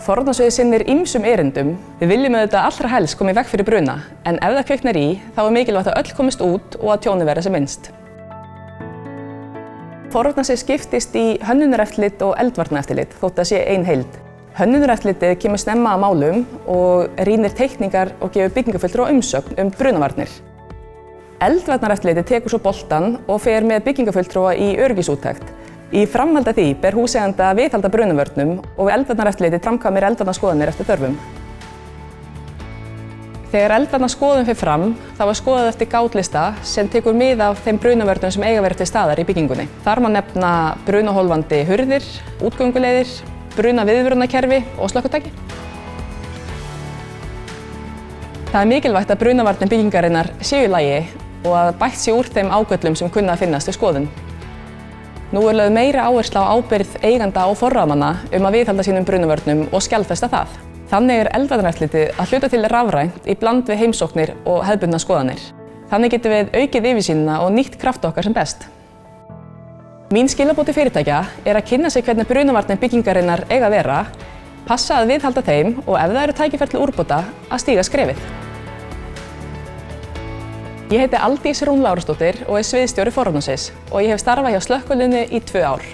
Forvarnasviðið sinnir ýmsum erindum. Við viljum auðvitað allra helst koma í veg fyrir bruna, en ef það kviknar í, þá er mikilvægt að öll komist út og að tjónið verði sem minnst. Forvarnasvið skiptist í hönnunareftirlit og eldvarnaeftirlit, þótt það sé ein heild. Hönnunareftirlitið kemur snemma að málum og rýnir teikningar og gefur byggingarfulltrúa umsögn brunavörnir. Eldvarnareftirlitið tekur svo boltann og fer með byggingarfulltrúa í öryggisúttekt. Í framhaldi af því ber húseiganda að viðhalda brunavörnum og eldvarnareftirlitið framkvæmir eldvarnaskoðanir eftir þörfum. Þegar eldvarnaskoðun fer fram, þá er skoðað eftir gátlista sem tekur mið af þeim brunavörnum sem eiga verið til staðar í byggingunni. Þar má nefna brunahólfandi hurðir, útgönguleiðir, brunaviðvörunarkerfi og slökkvitæki. Það er mikilvægt að brunavarnir byggingarinnar séu í lagi og að bætt sé úr þeim ágöllum sem kunna að finnast við skoðun. Nú er lögð meiri áhersla á ábyrgð eiganda og forráðamanna að viðhalda sínum brunavörnum og skjalfesta það. Þannig er eldvarnareftirlitið að hluta til rafrænt í bland við heimsóknir og hefðbundnar skoðanir. Þannig getum við aukið yfirsýnina og nýtt kraft okkar sem best. Mín skilaboð til fyrirtækja er að kynna sig hvernig brunavarnir byggingarinnar eiga að vera, passa að viðhalda þeim og ef það eru tækifæri til úrbóta að stíga skrefið. Ég heiti Aldís Rún Lárusdóttir og er sviðsstjóri forvarnasviðs og ég hef starfað hjá slökkviliðinu í 2 ár.